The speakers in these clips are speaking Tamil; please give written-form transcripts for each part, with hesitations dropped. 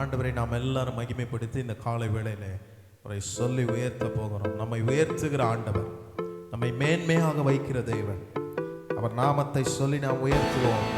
ஆண்டவரை நாம் எல்லாரும் மகிமைப்படுத்தி இந்த காலை வேளையிலே அவரை சொல்லி உயர்த்த போகிறோம். நம்மை உயர்த்துகிற ஆண்டவர், நம்மை மேன்மையாக வைக்கிற தேவன், அவர் நாமத்தை சொல்லி நாம் உயர்த்துவோம்.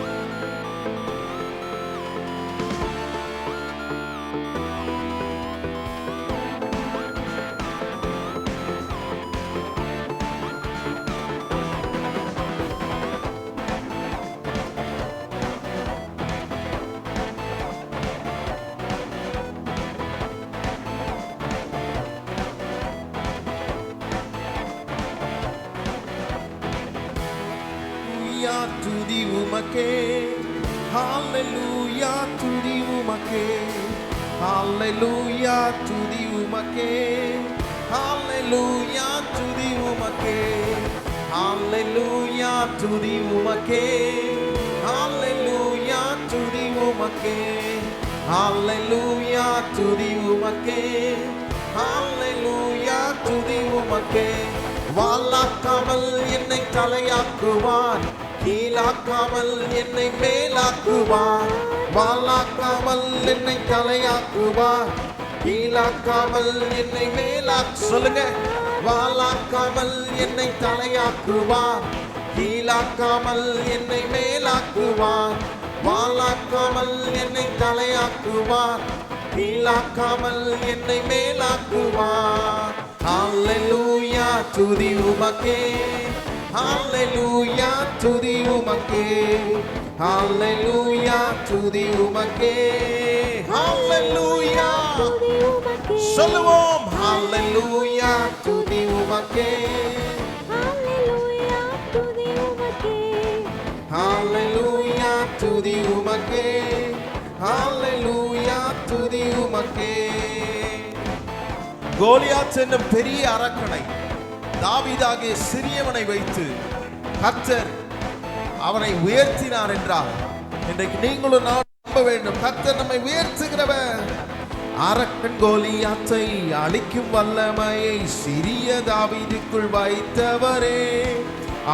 துதி உமக்கே, ஹalleluya துதி உமக்கே, ஹalleluya துதி உமக்கே, ஹalleluya துதி உமக்கே, ஹalleluya துதி உமக்கே, ஹalleluya துதி உமக்கே, ஹalleluya துதி உமக்கே, ஹalleluya துதி உமக்கே. வாளாக்காமல் என்னை தலையாக்குவார், கீழாக்காமல் என்னை மேலாக்குவார். வாளாக்காமல் என்னை தலையாக்குவார், கீழாக்காமல் என்னை சொல்லுங்க. வாளாக்காமல் என்னை தலையாக்குவார், கீழாக்காமல் என்னை மேலாக்குவார். வாளாக்காமல் என்னை தலையாக்குவார், கீழாக்காமல் என்னை மேலாக்குவார். ஹalleluya துதி உமக்கே, ஹalleluya துதி உமக்கே, ஹalleluya துதி உமக்கே, ஹalleluya சொல்லுவோம். ஹalleluya துதி உமக்கே, ஹalleluya துதி உமக்கே, ஹalleluya துதி உமக்கே, ஹalleluya துதி உமக்கே. கோலியாத் என்னும் பெரிய அரக்கனை தாவீதாகிய சிறியவனை வைத்து கர்த்தர் அவனை உயர்த்தினார் என்றார். இன்றைக்கு நீங்களும் நான் நம்ப வேண்டும், கர்த்தர் நம்மை உயர்த்துகிறவர். அரக்கன் கோலியாத்தை அழிக்கும் வல்லமையை சிறிய தாவீதுக்குள் வைத்தவரே,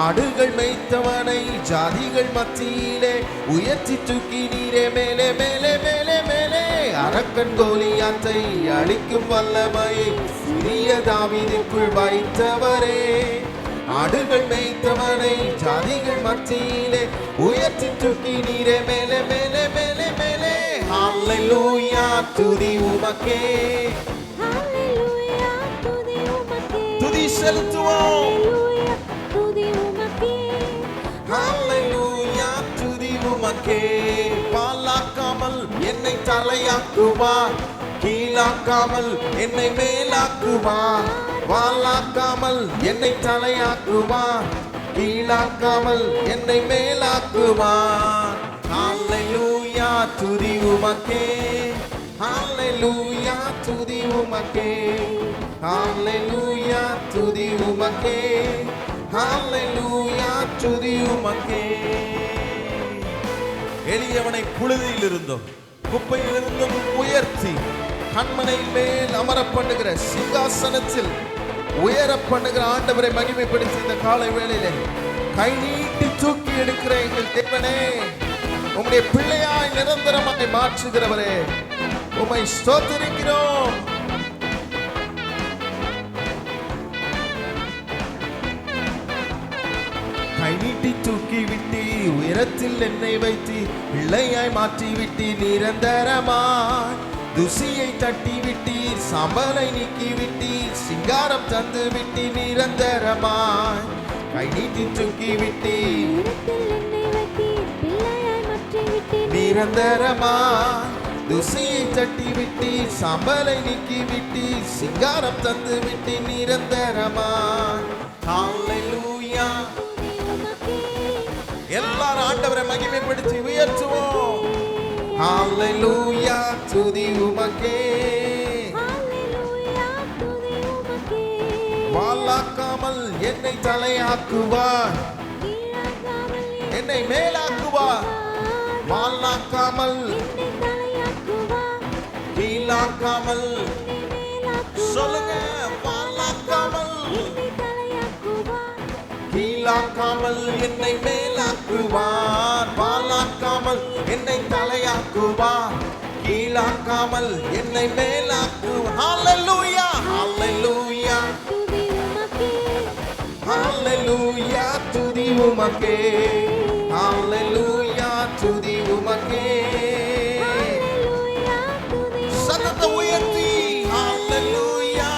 ஆடுகள் மேய்த்தவனை ஜாதிகள் மத்தியிலே உயர்த்தி தூக்கி நீரே மேலே மேலே மேலே மேலே. அரக்கன் கோலியாத்தை அழிக்கும் வல்லமையை சிறிய தாவீதுக்குள் வைத்தவரே, ஆடுகள் மேய்த்தவனை ஜாதிகள் மத்தியிலே உயர்த்தி தூக்கி நீரே மேலே மேலே மேலே மேலே. ஹalleluya துதி உமக்கே, ஹalleluya துதி உமக்கே, துதி செலுத்துவோம். ஹalleluya துதி உமக்கே, ஹalleluya துதி உமக்கே. வாளாக்காமல் என்னை தலையாக்குவார், கீழாக்காமல் என்னை மேலாக்குவார். வாளாக்காமல் என்னை தலையாக்குவார், கீழாக்காமல் என்னை மேலாக்குவார். ஹalleluya துதி உமக்கே, ஹalleluya துதி உமக்கே, ஹalleluya துதி உமக்கே, ஹalleluya துதி உமக்கே. எளியவனை புழுதியில் இருந்தும் குப்பையில் இருந்தும் உயர்த்தி கண்மனை மேல் அமர பண்ணுகிற, சிங்காசனத்தில் உயர பண்ணுகிற ஆண்டவரை மகிமைப்படுத்தி இந்த காலை வேளையிலே கை நீட்டி தூக்கி எடுக்கிற எங்கள் தேவனே, உம்முடைய பிள்ளையாய் நிரந்தரமாய் மாற்றுகிறவரே, உம்மை ஸ்தோத்திரிக்கிறோம். கை நீட்டி தூக்கி விட்டி உயரத்தில் என்னை வைத்து பிள்ளையாய் மாற்றி விட்டி நிரந்தரமாய். துசியை தட்டி விட்டீர், சம்பலை நீக்கி விட்டீர், சிங்காரம் தந்து விட்டி நிரந்தரமாய். கை நீட்டி தூக்கி விட்டீர், உயரத்தில் என்னை வைத்தீர், பிள்ளையாய் மாற்றி விட்டீர் நிரந்தரமாய். துசியை தட்டி விட்டீர், சம்பலை நீக்கி விட்டீர், சிங்காரம் தந்து விட்டி நிரந்தரமாய். ஹalleluya. எல்லாரும் ஆண்டவரை மகிமைப்படுத்தி உயர்த்துவோம். ஹalleluya துதி உமக்கே, ஹalleluya துதி உமக்கே, வாளாக்காமல் என்னை தலையாக்குவார், கீழாக்காமல் என்னை மேலாக்குவார். வாளாக்காமல் என்னை தலையாக்குவார், கீழாக்காமல் என்னை மேலாக்குவார். சொல்லுங்க. வாளாக்காமல் என்னை தலையாக்குவார், கீழாக்காமல் என்னை மேலாக்குவார். வாளாக்காமல் என்னை தலையாக்குவார், கீழாக்காமல் என்னை மேலாக்கு. ஹalleluya ஹalleluya ஹalleluya துதி உமக்கே. ஹalleluya துதி உமக்கே. சத்தத்தை உயர்த்தி ஹalleluya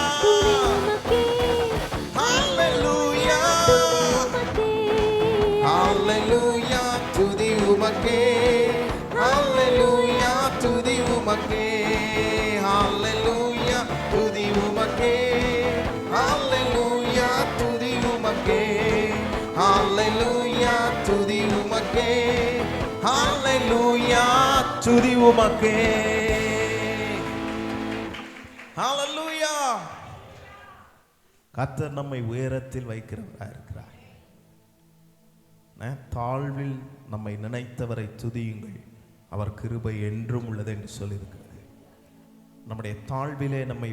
ஹalleluya ஹalleluya துதி உமக்கே. ஹalleluya துதி உமக்கே. ஹalleluya துதி உமக்கே. ஹalleluya துதி உமக்கே. ஹalleluya துதி உமக்கே. ஹalleluya துதி உமக்கே. ஹalleluya. கர்த்தர் நம்மை உயரத்தில் வைக்கிறவராக இருக்கிறார். தாழ்வில் நம்மை நினைத்தவரை துதியுங்கள், அவர் கிருபை என்றும் உள்ளது என்று சொல்லியிருக்கிறது. நம்முடைய தாழ்விலே நம்மை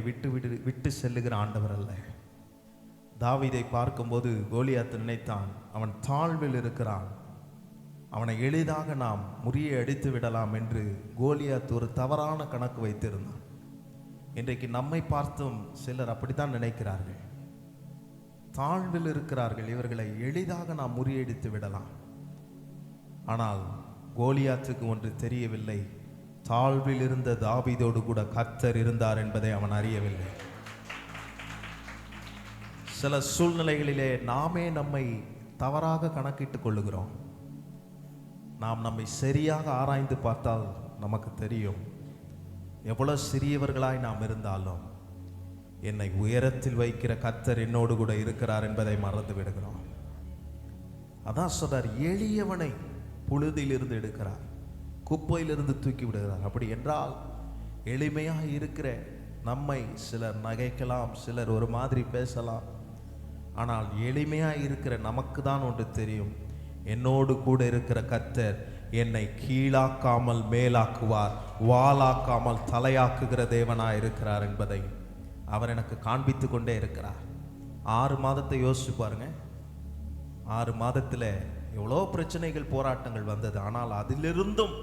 விட்டு செல்லுகிற ஆண்டவர் அல்ல. தாவீதை பார்க்கும்போது கோலியாத் நினைத்தான், அவன் தாழ்வில் இருக்கிறான், அவனை எளிதாக நாம் முறியடித்து விடலாம் என்று கோலியாத் ஒரு தவறான கணக்கு வைத்திருந்தான். இன்றைக்கு நம்மை பார்த்தும் சிலர் அப்படித்தான் நினைக்கிறார்கள். தாழ்வில் இருக்கிறார்கள், இவர்களை எளிதாக நாம் முறியடித்து விடலாம். ஆனால் கோலியாத்துக்கு ஒன்று தெரியவில்லை, தாழ்வில் இருந்த தாவீதோடு கூட கர்த்தர் இருந்தார் என்பதை அவன் அறியவில்லை. சில சூழ்நிலைகளிலே நாமே நம்மை தவறாக கணக்கிட்டுக் கொள்ளுகிறோம். நாம் நம்மை சரியாக ஆராய்ந்து பார்த்தால் நமக்கு தெரியும், எவ்வளவு சிறியவர்களாய் நாம் இருந்தாலும் என்னை உயரத்தில் வைக்கிற கர்த்தர் என்னோடு கூட இருக்கிறார் என்பதை மறந்து விடுகிறோம். அதான் சொல்றார், எளியவனை புழுதியிலிருந்து எடுக்கிறார், குப்பையிலிருந்து தூக்கி விடுகிறார். அப்படி என்றால் எளிமையாக இருக்கிற நம்மை சிலர் நகைக்கலாம், சிலர் ஒரு மாதிரி பேசலாம். ஆனால் எளிமையாக இருக்கிற நமக்கு தான் ஒன்று தெரியும், என்னோடு கூட இருக்கிற கர்த்தர் என்னை கீழாக்காமல் மேலாக்குவார், வாளாக்காமல் தலையாக்குகிற தேவனாய் இருக்கிறார் என்பதை அவர் எனக்கு காண்பித்து கொண்டே இருக்கிறார். 6 மாதத்தை யோசிச்சு பாருங்க. 6 மாதத்தில் எவ்வளோ பிரச்சனைகள், போராட்டங்கள் வந்தது. ஆனால் அதிலிருந்தும்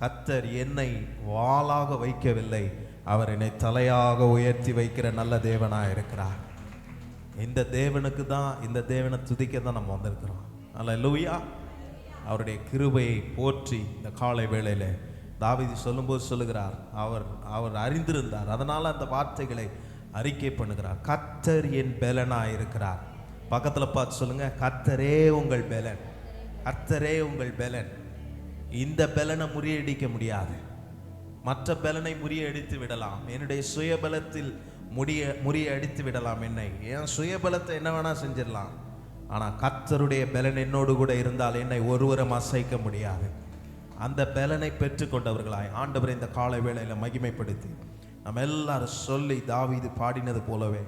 கர்த்தர் என்னை வாளாக வைக்கவில்லை, அவர் என்னை தலையாக உயர்த்தி வைக்கிற நல்ல தேவனாக இருக்கிறார். இந்த தேவனுக்கு தான், இந்த தேவனை துதிக்க தான் நம்ம வந்திருக்கிறோம். அல்லேலூயா. அவருடைய கிருபையை போற்றி இந்த காலை வேளையில் தாவீது சொல்லும்போது சொல்லுகிறார், அவர் அறிந்திருந்தார், அதனால் அந்த வார்த்தைகளை அறிக்கை பண்ணுகிறார். கர்த்தர் என் பெலனாக இருக்கிறார். பக்கத்தில் பார்த்து சொல்லுங்க, கர்த்தரே உங்கள் பெலன், கர்த்தரே உங்கள் பெலன். இந்த பெலனை முறியடிக்க முடியாது, மற்ற பெலனை முறியடித்து விடலாம், என்னுடைய சுயபலத்தில் முறியடித்து விடலாம், என்னை என் சுயபலத்தை என்ன வேணா செஞ்சிடலாம். ஆனால் கர்த்தருடைய பெலன் என்னோடு கூட இருந்தால் என்னை ஒருவரும் அசைக்க முடியாது. அந்த பெலனை பெற்றுக்கொண்டவர்களாய் ஆண்டவரை இந்த காலை வேளையில் மகிமைப்படுத்தி நம்ம எல்லாரும் சொல்லி தாவீது பாடினது போலவே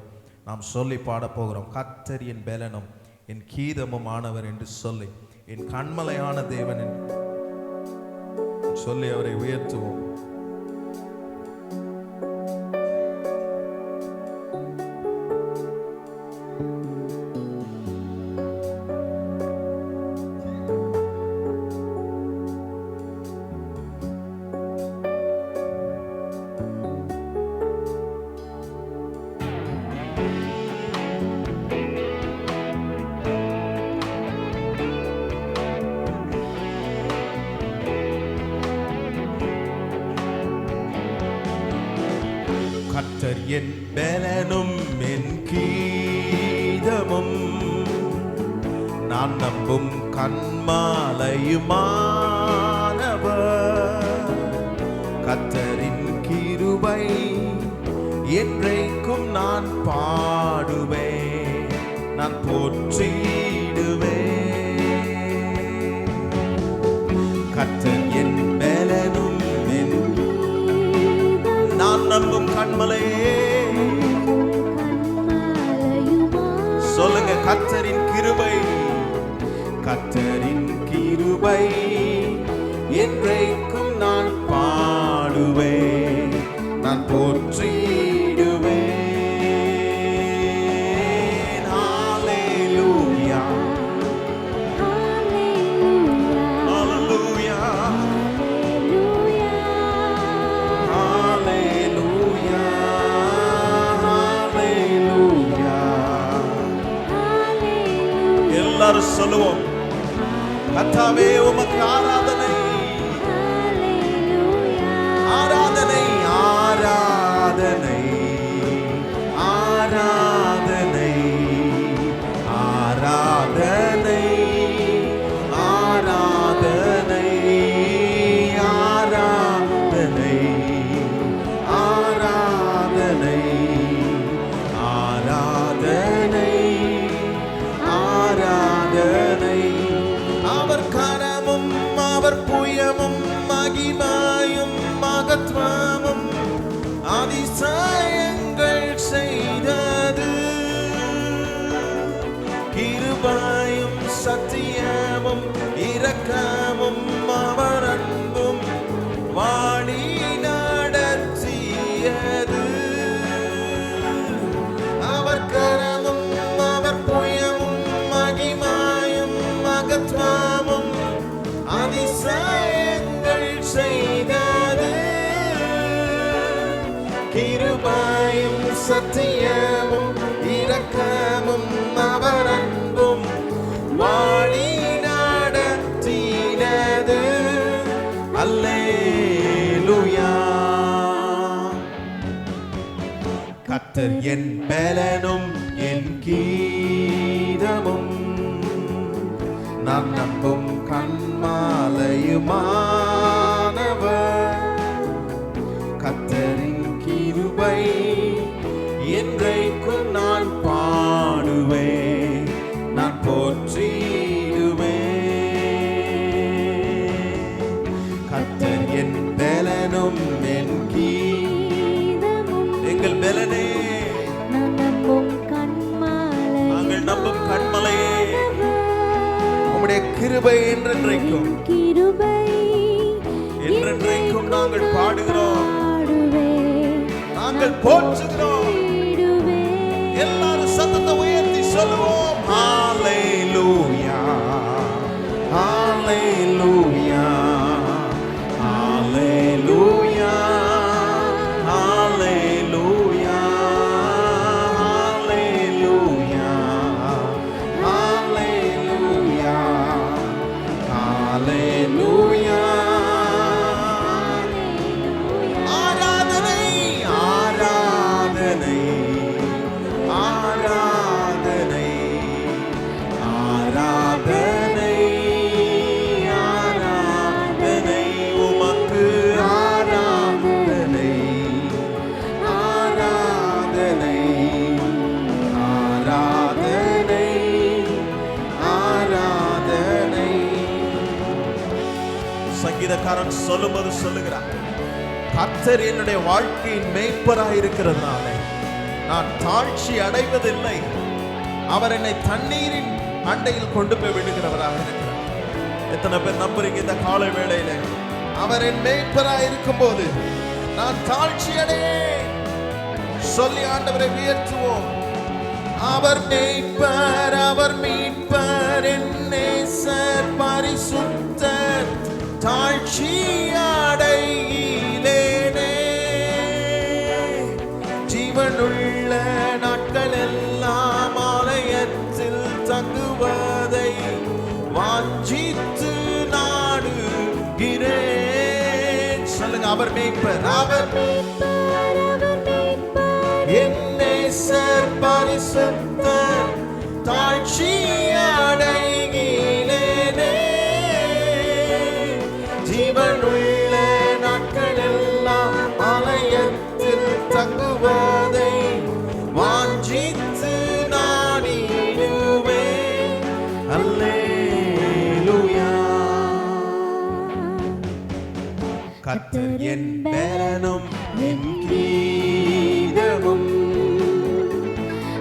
நாம் சொல்லி பாடப்போகிறோம். கர்த்தர் என் பெலனும் என் கீதமும் ஆனவர் என்று சொல்லி, என் கண்மலையான தேவன் என்று சொல்லி அவரை உயர்த்துவோம். கர்த்தர் என் பெலனும் என் கீதமும், நான் நம்பும் கண்மாலையுமானவர். கர்த்தரின் கிருபை என்றைக்கும் நான் பாடுவேன், நான் போற்றிடுவேன். கர்த்தர் என் பெலனும் நான் நம்பும் கண்மலையே. சொல்லுங்க, கர்த்தரின் கிருபை, கர்த்தரின் கிருபை என்றைக்கும் நான் பாடுவேன், நான் போற்றிடுவேன். ஹalleluya ஹalleluya சொல்லுவோம். கர்த்தாவே உமக்கு ஆராதனை, ஆராதனை, ஆராதனை, ஆராதனை, ஆராதனை, ஆராதனை, ஆராதனை, ஆராதனை, ஆராதனை, ஆராதனை. அவர் கரமும் அவர் புயமும் மகிமையும் மகத்துவமும் அதிசயங்கள் செய்தது. கிருபையும் சத்தியமும் இரக்கமும் அவர் அன்பும் வாழி நடத்தியது. அவர் கரமும் அவர் புயமும் மகிமையும் மகத்துவமும் அதிசயங்கள் செய்தது. கிருபையும் சத்தியமும் இரக்கமும் அவர் அன்பும் வாழி நடத்தினது. அல்லேலூயா. கர்த்தர் என் பலனும் என் கீதமும் நான் நம்பும் கண்மாலையுமானவர். கர்த்தரின் கிருபை என்றைக்கும் நான் பாடுவேன், நான் போற்றிடுவேன். கர்த்தர் என் பலனும் என் கீதமும், எங்கள் பலனே, நாங்கள் நம்பும் கண்மலையே, உம்முடைய கிருபை என்றென்றைக்கும், என்றென்றைக்கும் நாங்கள் பாடுகிறோம், நாங்கள் போற்றுகிறோம். எல்லாரும் சத்தத்தை உயர்த்தி சொல்லுவோம். ஹalleluya, ஹalleluya, ஹalleluya, ஹalleluya, ஹalleluya, ஹalleluya, ஹalleluya. ஆராதனை, ஆராதனை, ஆராதனை, ஆராதனை, ஆராதனை உமக்கு ஆராதனை, ஆராதனை, ஆராதனை, ஆராதனை. சங்கீதக்காரன் சொல்லும்போது சொல்லுகிறார், கர்த்தர் என்னுடைய வாழ்க்கையின் மேய்ப்பராய் இருக்கிறதுனால நான் தாழ்ச்சி அடைவதில்லை. அவர் என்னை தண்ணீரின் அண்டையில் கொண்டு போய் விடுகிறவராக இருக்கிறார். எத்தனை பேர் நம்புறீங்க இந்த காலை வேளையில அவர் என் மேய்ப்பராய் இருக்கும்போது நான் தாழ்ச்சி அடையேன்? சொல்லி ஆண்டவரை உயர்த்துவோம். அவர் மேய்ப்பர், அவர் மீட்பர், என் நேசர், பரிசுத்தர், தாழ்ச்சி அடையிலேனே. ஜீவனுள்ள நாட்கள் எல்லாம் ஆலயத்தில் தங்குவதை வாஞ்சித்து நாடுகிறேன். சொல்லுங்க, அவர் மேய்ப்பர், அவர் என் நேசர், பரிசுத்தர், தாழ்ச்சி அடைகிலேனே. ஜீவனுள்ள நாட்கள் எல்லாம் ஆலயத்தில் தங்குவதை வாஞ்சித்து நாடிடுவேன். அல்லேலூயா. கர்த்தர் என் பலனும் என் கீதமும்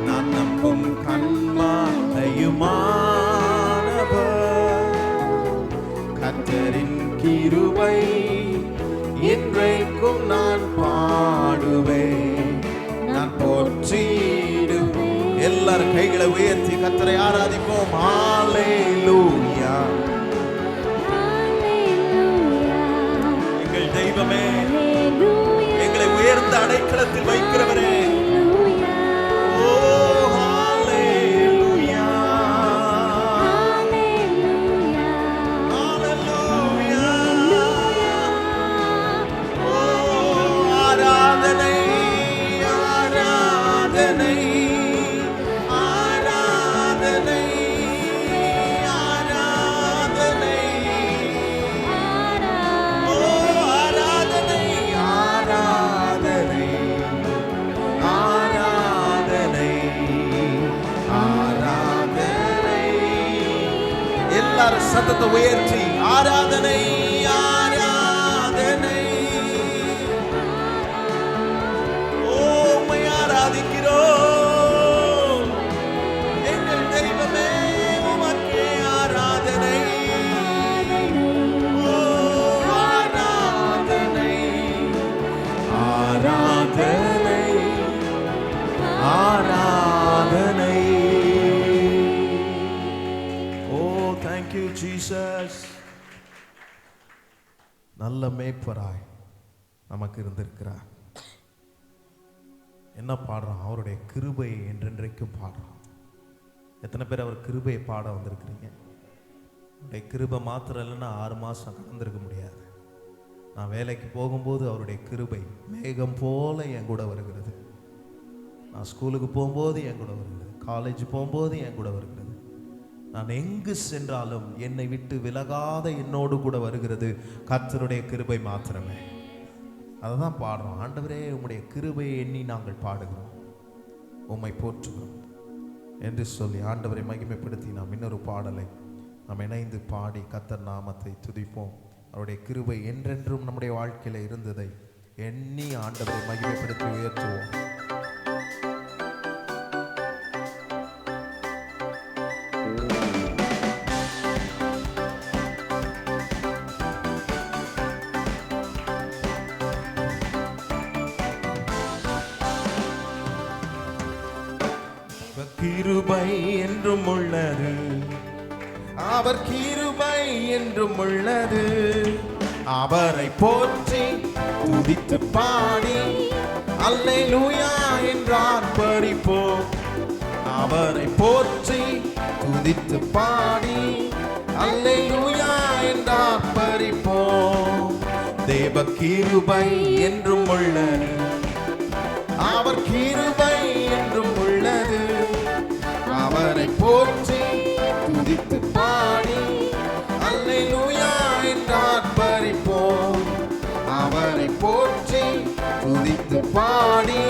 நான் நம்பும் கண்மாலையுமானவர். கர்த்தரின் கிருபை என்றைக்கும் நான் பாடுவேன், நான் போற்றிடுவேன். எல்லாரும் கைகளை உயர்த்தி கர்த்தரை ஆராதிப்போம். ஹalleluya. எங்கள் தெய்வமே, எங்களை உயர்ந்த அடைக்கலத்தில் வைக்கிறவரே, ஓ ஹalleluya, ஆராதனை ஆராதனை ஆராதனை ஓ ஆராதனை ஆராதனை ஆராதனை ஆராதனை எல்லாரும் சத்தத்தை உயர்த்தி ஆராதனை ஆராதனை உம்மை ஆராதிக்கிறோம் எங்கள் தெய்வமே உமக்கே ஆராதனை ஓ ஆராதனை ஆராதனை ஆராதனை ஓ thank you Jesus நல்ல மேய்ப்பராய் நமக்கு இருந்திருக்கிறார் என்ன பாடுறான் அவருடைய கிருபை என்றென்றைக்கும் பாடுறான் எத்தனை பேர் அவர் கிருபையை பாட வந்திருக்கிறீங்க அவருடைய கிருபை மாத்திரம் இல்லைன்னா 6 மாதம் கடந்திருக்க முடியாது நான் வேலைக்கு போகும்போது அவருடைய கிருபை மேகம் போல என் கூட வருகிறது நான் ஸ்கூலுக்கு போகும்போது என் கூட வருகிறது காலேஜ் போகும்போது என் கூட வருகிறது நான் எங்கு சென்றாலும் என்னை விட்டு விலகாத என்னோடு கூட வருகிறது கர்த்தருடைய கிருபை மாத்திரமே அதை தான் பாடுறோம் ஆண்டவரே உம்முடைய கிருபையை எண்ணி நாங்கள் பாடுகிறோம் உம்மை போற்றுகிறோம் என்று சொல்லி ஆண்டவரை மகிமைப்படுத்தி நாம் இன்னொரு பாடலை நாம் இணைந்து பாடி கர்த்தர் நாமத்தை துதிப்போம் அவருடைய கிருபை என்றென்றும் நம்முடைய வாழ்க்கையில் இருந்ததை எண்ணி ஆண்டவரை மகிமைப்படுத்தி உயர்த்துவோம் கிருபை என்றும் உள்ளது அவர் கிருபை என்றும் உள்ளது அவரை போற்றி துதித்து பாடி அல்லேலூயா என்று ஆர்ப்பரிப்போம் அவரை போற்றி துதித்து பாடி அல்லேலூயா என்று ஆர்ப்பரிப்போம் தேவ கிருபை என்றும் உள்ளது அவர் கிருபை என்றும் உள்ளது அவரை போற்றி துதித்து பாடி அல்லேலூயா என்று ஆர்ப்பரிப்போம் அவரை போற்றி துதித்து பாடி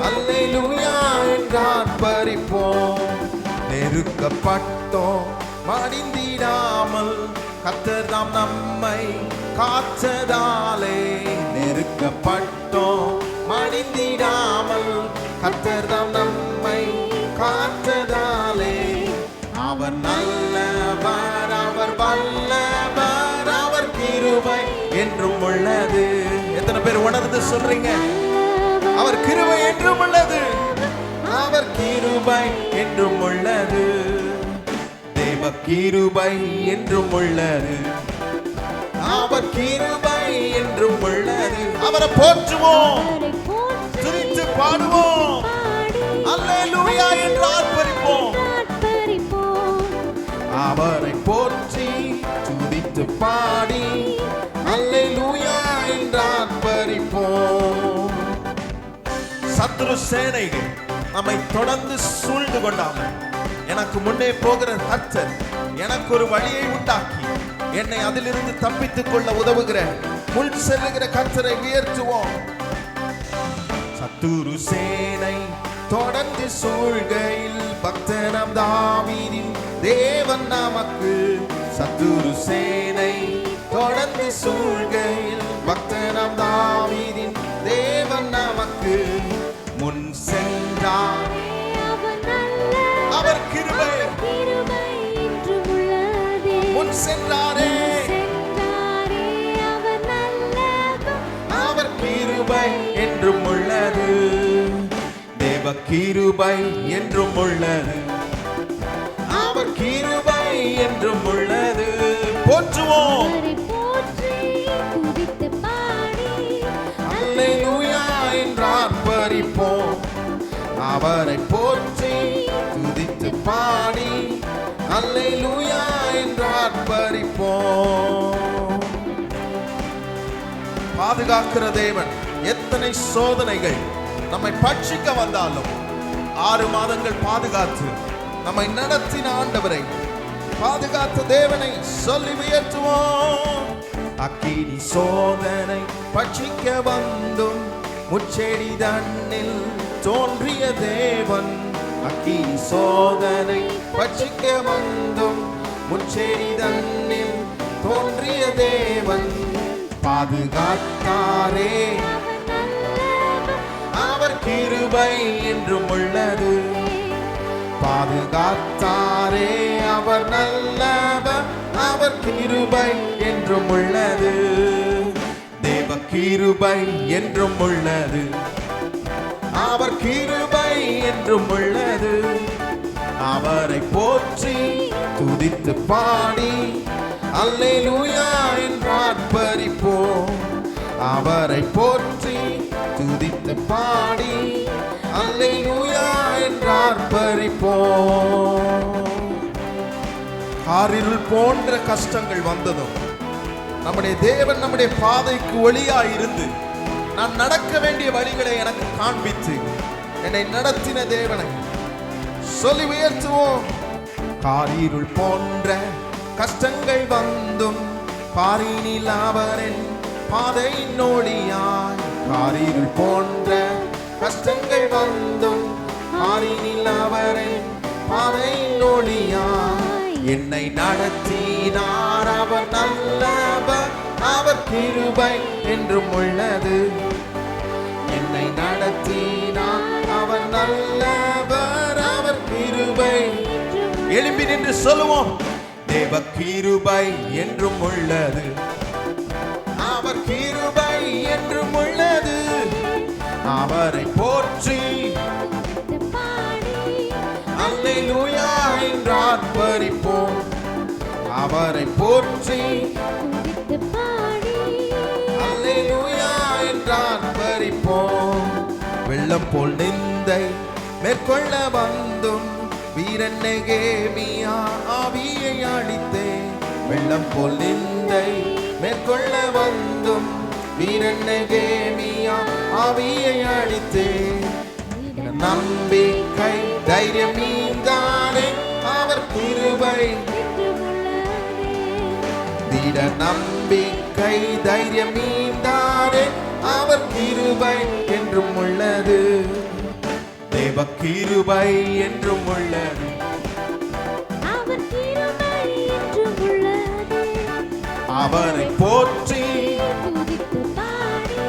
அல்லேலூயா என்று ஆர்ப்பரிப்போம் நெருக்கப்பட்டோம் மடிந்திடாமல் கர்த்தர் தாம் நம்மை காத்ததாலே நெருக்கப்பட்டோம் மடிந்திடாமல் கர்த்தர் தாம் நம்மை காத்ததாலே அவர் நல்லவர் அவர் வல்லவர் அவர் கிருபை என்றும் உள்ளது எத்தனை பேர் உணர்ந்து சொல்றீங்க அவர் கிருபை என்றும் உள்ளது அவர் கிருபை என்றும் உள்ளது தேவ கிருபை என்றும் உள்ளது அவர் கிருபை என்றும் உள்ளது அவரை போற்றுவோம் துதித்து பாடுவோம் அல்லேலூயா என்று ஆர்ப்பரிப்போம் அவரை போற்றி துதித்து பாடி அல்லேலூயா என்று ஆர்ப்பரிப்போம் சத்துரு சேனைகள் நம்மை தொடர்ந்து சூழ்ந்து கொண்டாமல் எனக்கு முன்னே போகிற கர்த்தர் எனக்கு ஒரு வழியை உண்டாக்கி என்னை அதிலிருந்து தப்பித்துக் கொள்ள உதவுகிற முன் செல்லுகிற கர்த்தரை உயர்த்துவோம் சத்துரு சேனை தொடர்ந்து சூழ்கையில் பக்தனாம் தாவீதின் தேவன் நமக்கு சத்துரு சேனை தொடர்ந்து சூழ்கையில் பக்தனாம் தாவீதின் தேவன் நமக்கு முன் சென்றார் அவர் கிருபை முன் சென்றாரே அவர் கிருபை என்றும் உள்ளது தேவ கிருபை என்றும் உள்ளது அவர் கிருபை என்றும் உள்ளது போற்றுவோம் அல்லேலூயா என்று ஆர்ப்பரிப்போம் அவரை போற்றி துதித்து பாடி அல்லேலூயா என்று ஆர்ப்பரிப்போம் பாதுகாக்கிற தேவன் எத்தனை சோதனைகள் நம்மை பட்சிக்க வந்தாலும் 6 மாதங்கள் பாதுகாத்து நம்மை நடத்தின ஆண்டவரை, பாதுகாத்த தேவனை சொல்லி உயர்த்துவோம். அக்கினி சோதனை பட்சிக்க வந்தும் முச்செடி தன்னில் தோன்றிய தேவன். அக்கினி சோதனை பட்சிக்க வந்தும் முச்செடி தன்னில் தோன்றிய தேவன். பாதுகாத்தாரே அவர் கிருபை என்றும் உள்ளது. பாதுகாத்தாரே அவர் நல்லவர், அவர் கிருபை என்றும் உள்ளது. தேவ கிருபை என்றும் உள்ளது, அவர் கிருபை என்றும் உள்ளது. அவரை போற்றி துதித்து பாடி அல்லேலூயா என்று ஆர்ப்பரிப்போம். அவரை போற்றி துதித்து பாடி அல்லேலூயா என்று ஆர்ப்பரிப்போம். காரிருள் போன்ற கஷ்டங்கள் வந்ததும் நம்முடைய தேவன் நம்முடைய பாதைக்கு ஒளியாய் இருந்து நான் நடக்க வேண்டிய வழிகளை எனக்கு காண்பித்து என்னை நடத்தின தேவனை சொல்லி உயர்த்துவோம். காரிருள் போன்ற கஷ்டங்கள் வந்தும் பாரினில் அவரின் பாதையின் ஒளியாய். காரிருள் போன்ற கஷ்டங்கள் வந்தும் பாரினில் அவரின் பாதையின் ஒளியாய். என்னை நடத்தினார் அவர் நல்லவர், அவர் கிருபை என்றும் உள்ளது. என்னை நடத்தினார் அவர் நல்லவர், அவர் கிருபை. எழும்பி நின்று சொல்லுவோம். தேவ கிருபை என்றும் உள்ளது, அவர் கிருபை என்றும் உள்ளது. அவரை போற்றி அல்லேலூயா என்று ஆர்ப்பரிப்போம். அவரை போற்றி அல்லேலூயா என்று ஆர்ப்பரிப்போம். வெள்ளம் போல் நிந்தை மேற்கொள்ள வந்தும் வீரன் நெகேமியா ஆவியை அடித்தே. வெள்ளம் போல் நிந்தை மேற்கொள்ள வந்தும் வீரன் நெகேமியா ஆவியை அடித்தே. நம்பிக்கை தைரியம் நீந்தானே அவர் கிருபை. திட நம்பிக்கை தைரியம் நீந்தானே அவர் கிருபை என்றும் உள்ளது. தேவ கிருபை என்றும் உள்ளது, அவர் கிருபை என்றும் உள்ளது. அவரை போற்றி துதித்து பாடி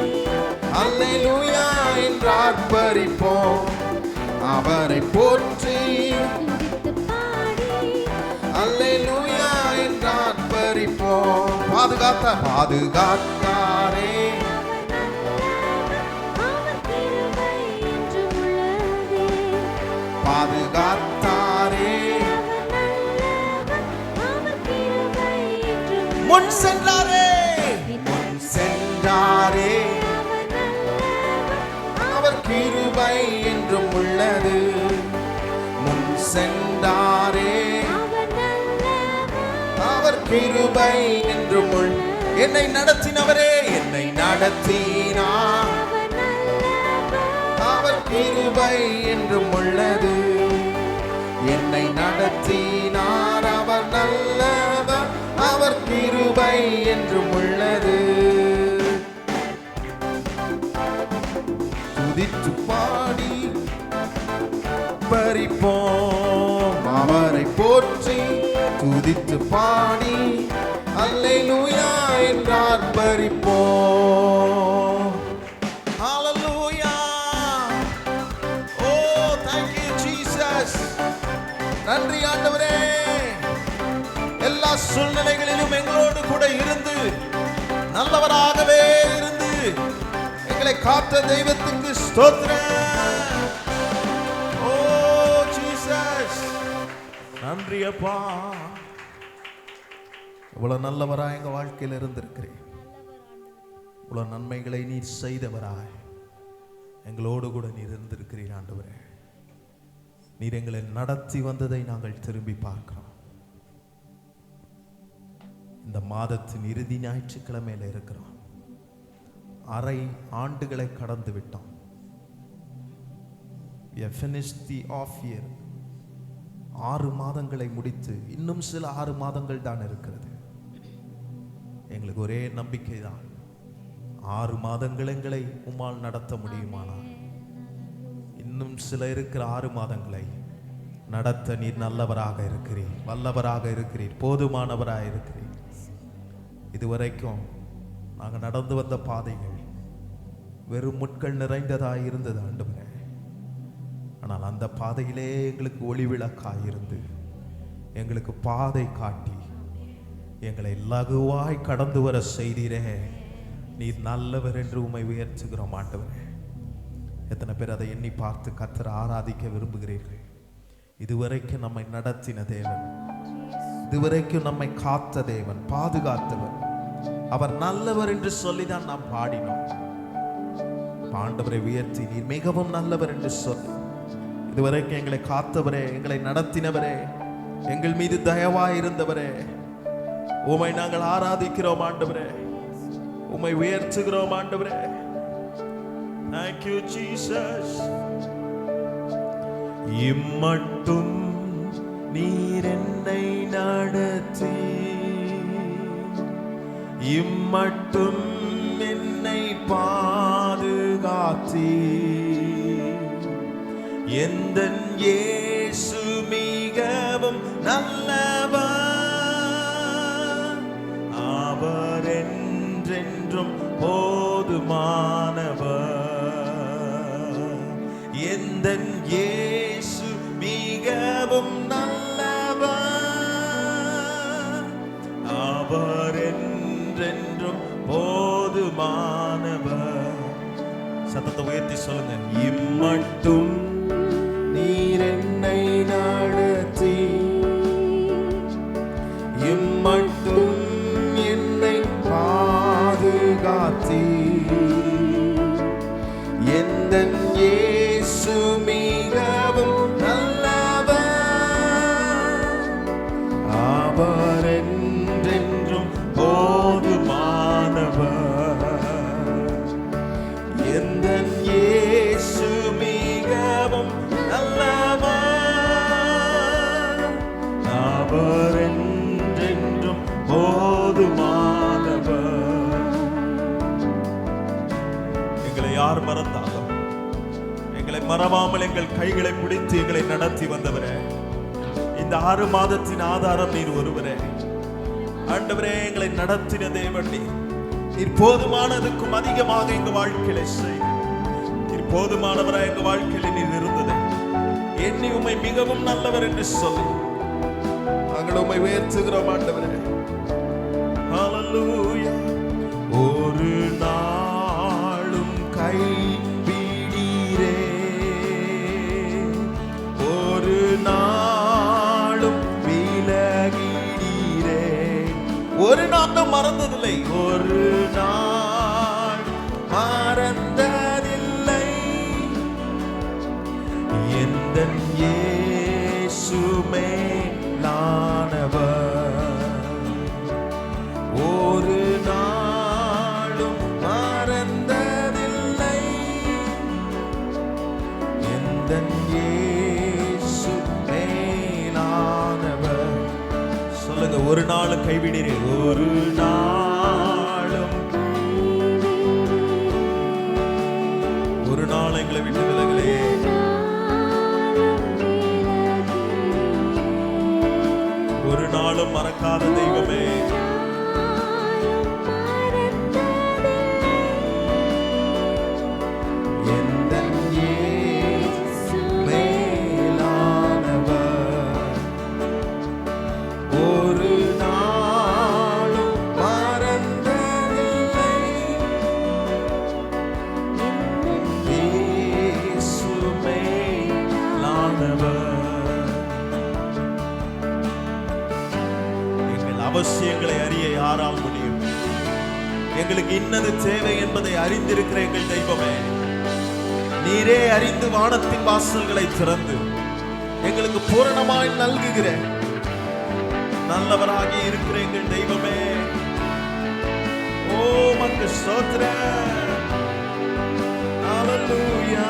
அல்லேலூயா என்று ஆர்ப்பரிப்போம். அவரை போற்றி துதித்து பாடி அல்லேலூயா என்று ஆர்ப்பரிப்போம். பாதுகாத்தாரே அவர் கிருபை என்றும் உள்ளது. பாதுகாத்தாரே அவர் கிருபை என்றும் முன் சென்றாரே, முன் சென்றாரே. அவர் கிருபை என்றும் உள்ளது. முன் சென்றாரே, அவர் கிருபை என்றும் என்னை நடத்தினவரே, என்னை நடத்தினார். அவர் கிருபை என்றும் உள்ளது. என்னை நடத்தினார், அவர் நல்லவர், அவர் கிருபை என்றும் உள்ளது. துதித்து பாடி பறிப்போம். அவரை போற்றி துதித்து பாடி அல்லேலூயா என்று ஆர்ப்பரிப்போம். ஹalleluya. ஓ thank you Jesus. நன்றி ஆண்டவரே. எல்லா சூழ்நிலைகளிலும் எங்களோடு கூட இருந்து நல்லவராகவே இருந்து எங்களை காத்த தெய்வத்துக்கு ஸ்தோத்திரம். ஓ ஜீசஸ், நன்றி அப்பா. இவ்வளவு நல்லவராய் எங்க வாழ்க்கையில் இருந்திருக்கிறேன். இவ்வளவு நன்மைகளை நீர் செய்தவராய் எங்களோடு கூட நீர் இருந்திருக்கிறீர் ஆண்டவரே. நீர் எங்களை நடத்தி வந்ததை நாங்கள் திரும்பி பார்க்கிறோம். இந்த மாதத்தின் இறுதி ஞாயிற்றுக்கிழமையில இருக்கிறோம். அரை ஆண்டுகளை கடந்து விட்டோம். we have finished the off year. 6 மாதங்களை முடித்து இன்னும் சில 6 மாதங்கள் தான் இருக்கிறது. எங்களுக்கு ஒரே நம்பிக்கை தான், 6 மாதங்கள் எங்களை உம்மால் நடத்த முடியுமானால் இன்னும் சில இருக்கிற 6 மாதங்களை நடத்த நீர் நல்லவராக இருக்கிறீர், வல்லவராக இருக்கிறீர், போதுமானவராக இருக்கிறீர். இதுவரைக்கும் நாங்கள் நடந்து வந்த பாதைகள் வெறும் முட்கள் நிறைந்ததாக இருந்தது ஆண்டவரே. ஆனால் அந்த பாதையிலே எங்களுக்கு ஒளி விளக்காய் இருந்து எங்களுக்கு பாதை காட்டி எங்களை லகுவாய் கடந்து வர செய்தீரே. நீர் நல்லவர் என்று உம்மை உயர்த்துகிறோம் ஆண்டவரே. எத்தனை பேர் அதை எண்ணி பார்த்து கர்த்தரை ஆராதிக்க விரும்புகிறீர்கள்? இதுவரைக்கும் நம்மை நடத்தின தேவன், இதுவரைக்கும் நம்மை காத்த தேவன், பாதுகாத்தவர், அவர் நல்லவர் என்று சொல்லிதான் நாம் பாடினோம். ஆண்டவரை உயர்த்தி நீர் மிகவும் நல்லவர் என்று சொல்லி இதுவரைக்கும் எங்களை காத்தவரே, எங்களை நடத்தினவரே, எங்கள் மீது தயவாய் இருந்தவரே, உம்மை நாங்கள் ஆராதிக்கிறோம் ஆண்டவரே, உம்மை உயர்த்துகிறோம் ஆண்டவரே. Thank you Jesus. இம்மட்டும் நீர் என்னை நடத்தி, இம்மட்டும் என்னை பாதுகாத்தி, எந்தன் இயேசு மிகவும் நல்லவர், அவர் என்றென்றும் போதுமானவர். எந்தன் இயேசு மிகவும் நல்லவர், அவர் என்றென்றும் போதுமானவர். சத்தத்தை உயர்த்தி சொல்லுங்க. இம்மட்டும் நீர் என்னை நடத்தி, இம்மட்டும் என்னை பாதுகாத்தி, எந்தன் இயேசு மிகவும் நல்லவர், அவர் என்றென்றும் போதுமானவர். எந்தன் இயேசு மிகவும் நல்லவர், அவர் என்றென்றும் போதுமானவர். எங்களை யார் மறந்தாலும் எங்களை மறவாமல் எங்கள் கைகளை பிடித்து எங்களை நடத்தி வந்தவரே, இந்த 6 மாதத்தின் ஆதாரம் நீர் ஒருவரே. ஆண்டவரே, எங்களை நடத்தின தேவன் நீர் போதுமானதுக்கும் அதிகமாக எங்க வாழ்க்கையில செய்ய நீர் போதுமானவராக எங்க வாழ்க்கையில நீர் இருந்தது. எண்ணி உம்மை மிகவும் நல்லவர் என்று சொல்லி நாங்கள் உம்மை உயர்த்துகிறோம் ஆண்டவரே. ஹல்லேலூயா. ஒரு நாளும் கைவிடீரே, ஒரு நாளும் விலகிடீரே. ஒரு நாளும் மறந்ததில்லை, ஒரு நாள் மறந்ததில்லை. எந்தன் இயேசு மேலானவர், ஒரு நாளும் மறந்ததில்லை. எந்தன் இயேசு மேலானவர். சொல்லுங்க. ஒரு நாளும் கைவிடீரே, ஒரு நாளும், ஒரு நாள் எங்களை விட்டு விலகலே. ஒரு நாளும் மறக்காத தெய்வமே, எந்தன் இயேசு மேலானவர், ஒரு நாளும் மறந்ததில்லை. இயேசு மேலானவர். அவசியங்களை அறிய யாரால் முடியும்? எங்களுக்கு இன்னது தேவை என்பதை அறிந்திருக்கிற எங்கள் தெய்வமே, நீரே அறிந்து வானத்தின் வாசல்களை திறந்து எங்களுக்கு பூரணமாய் நல்குகிற நல்லவராகி இருக்கிற எங்கள் தெய்வமே, ஓ மக்கு ஸ்தோத்திரம். ஹல்லேலூயா.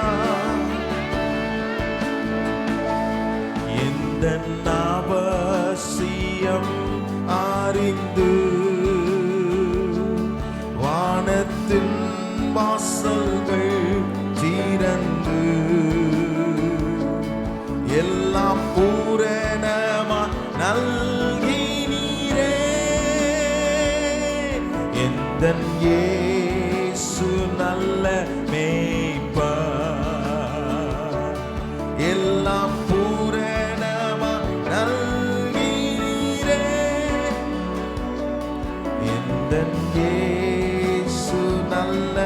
இயேசு நல்ல மேய்ப்பர், எல்லாம் பூரணமா நல்கிறீரே. எந்தன் இயேசு நல்ல,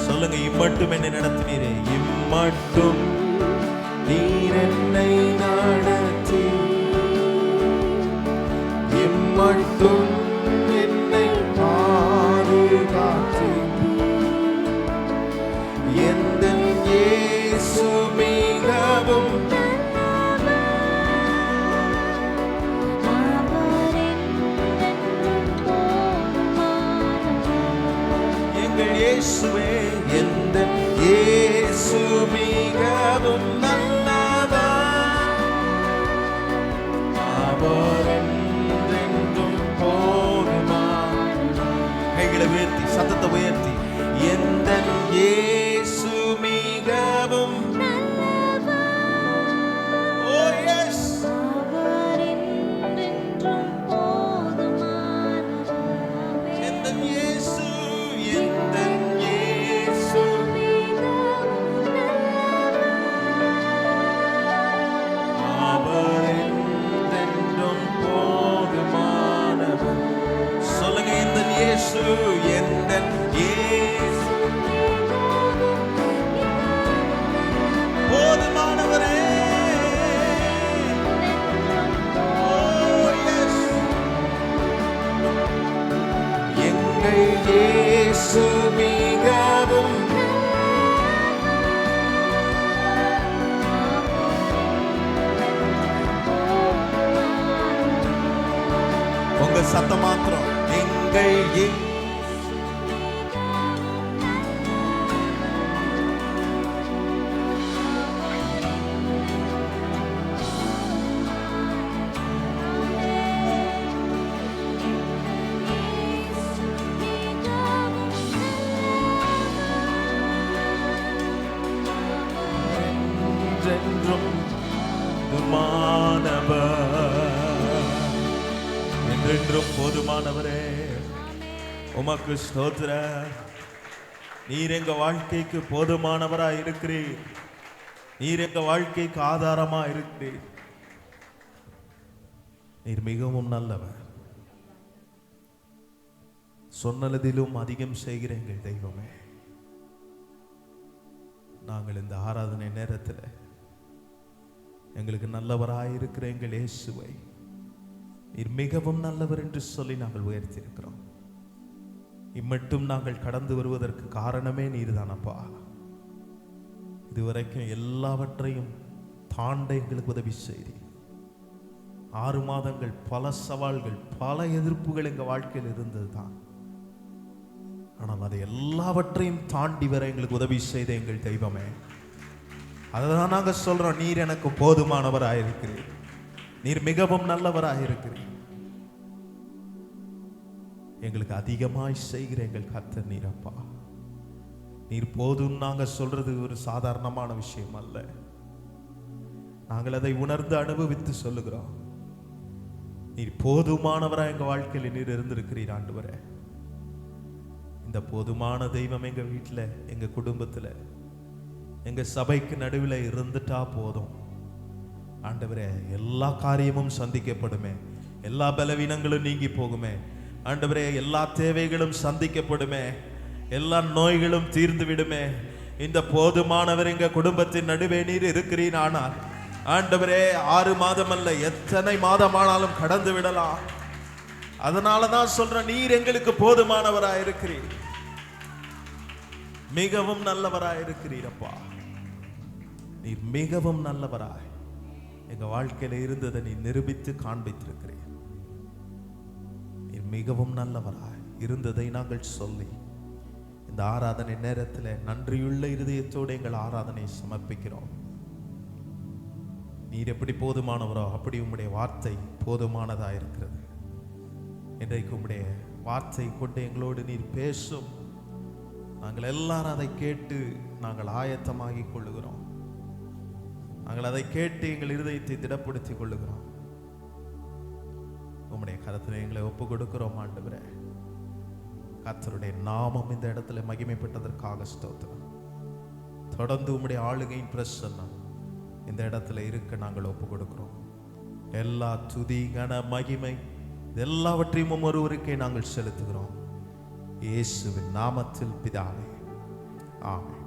சொல்லுங்க, இம்மட்டும் என்னை நடத்தினீரே, இம்மட்டும் நீர் என்னை நடத்தி, இம்மட்டும் என்னை பாதுகாத்து, எந்தன் இயேசு மிகவும் எங்கள் இயேசுவே, எந்தன் இயேசு மிகவும் நல்லவர், அவர் என்றென்றும் போதுமானவர். கைகளை உயர்த்தி, சத்தத்தை உயர்த்தி, எந்தன் இயேசு மிகவும் இயேசு மிகவும். உங்க சத்தம் மாத்திரம், எங்கள் என்றென்றும் போதுமானவரே, உமக்கு ஸ்தோத்திரம். நீர் எங்க வாழ்க்கைக்கு போதுமானவராய் இருக்கிறீர். நீர் எங்க வாழ்க்கைக்கு ஆதாரமா இருக்கிறீர். நீர் மிகவும் நல்லவர். சொன்னதிலும் அதிகம் செய்கிற எங்கள் தெய்வமே, நாங்கள் இந்த ஆராதனை நேரத்தில் எங்களுக்கு நல்லவராயிருக்கிற எங்கள் இயேசுவை நீர் மிகவும் நல்லவர் என்று சொல்லி நாங்கள் உயர்த்தி இருக்கிறோம். இம்மட்டும் நாங்கள் கடந்து வருவதற்கு காரணமே நீர்தானப்பா. இதுவரைக்கும் எல்லாவற்றையும் தாண்ட எங்களுக்கு உதவி செய்தி. 6 மாதங்கள் பல சவால்கள், பல எதிர்ப்புகள் எங்கள் வாழ்க்கையில் இருந்தது தான். ஆனால் அதை எல்லாவற்றையும் தாண்டி வர எங்களுக்கு உதவி செய்த எங்கள் தெய்வமே, அதுதான் நாங்கள் சொல்றோம், நீர் எனக்கு போதுமானவராயிருக்கிறீர். நீர் மிகவும் நல்லவராயிருக்கிறீர். எங்களுக்கு அதிகமாய் செய்கிற எங்கள் கர்த்தர் நீரப்பா. நீர் போதும் நாங்கள் சொல்றது ஒரு சாதாரணமான விஷயம் அல்ல. நாங்கள் அதை உணர்ந்து அனுபவித்து சொல்லுகிறோம். நீர் போதுமானவராக எங்க வாழ்க்கையில் நீர் இருந்திருக்கிறீர் ஆண்டவரே. இந்த போதுமான தெய்வம் எங்க வீட்டில், எங்க குடும்பத்தில், எங்க சபைக்கு நடுவில் இருந்துட்டா போதும் ஆண்டவரே. எல்லா காரியமும் சந்திக்கப்படுமே, எல்லா பலவீனங்களும் நீங்கி போகுமே ஆண்டவரே, எல்லா தேவைகளும் சந்திக்கப்படுமே, எல்லா நோய்களும் தீர்ந்து விடுமே. இந்த போதுமானவர் எங்க குடும்பத்தின் நடுவே நீர் இருக்கிறீர். ஆனால் ஆண்டவரே, 6 மாதம் அல்ல, எத்தனை மாதமானாலும் கடந்து விடலாம். அதனாலதான் சொல்ற, நீர் எங்களுக்கு போதுமானவராயிருக்கிறீர். மிகவும் நல்லவராயிருக்கிறீரப்பா. நீர் மிகவும் நல்லவராய் எங்க வாழ்க்கையில இருந்ததை நீ நிரூபித்து காண்பித்திருக்கிறீர். நீர் மிகவும் நல்லவராய் இருந்ததை நாங்கள் சொல்லி இந்த ஆராதனை நேரத்தில் நன்றியுள்ள இருதயத்தோடு எங்கள் ஆராதனை சமர்ப்பிக்கிறோம். நீர் எப்படி போதுமானவரோ அப்படி உம்முடைய வார்த்தை போதுமானதா இருக்கிறது. இன்றைக்கு உம்முடைய வார்த்தை கொண்டு எங்களோடு நீர் பேசும். நாங்கள் எல்லாரும் அதை கேட்டு நாங்கள் ஆயத்தமாகி கொள்ளுகிறோம். நாங்கள் அதை கேட்டு எங்கள் இருதயத்தை திடப்படுத்திக் கொள்ளுகிறோம். உம்முடைய கரத்தில் எங்களை ஒப்பு கொடுக்கிறோம் ஆண்டவரே. கர்த்தருடைய நாமம் இந்த இடத்துல மகிமைப்பட்டதற்காக ஸ்தோத்திரம். தொடர்ந்து உம்முடைய ஆளுகையின் பிரசன்னம் இந்த இடத்துல இருக்க நாங்கள் ஒப்பு கொடுக்கிறோம். எல்லா துதி கன மகிமை எல்லாவற்றையும் ஒருவருக்கே நாங்கள் செலுத்துகிறோம். இயேசுவின் நாமத்தில் பிதாவே, ஆமென்.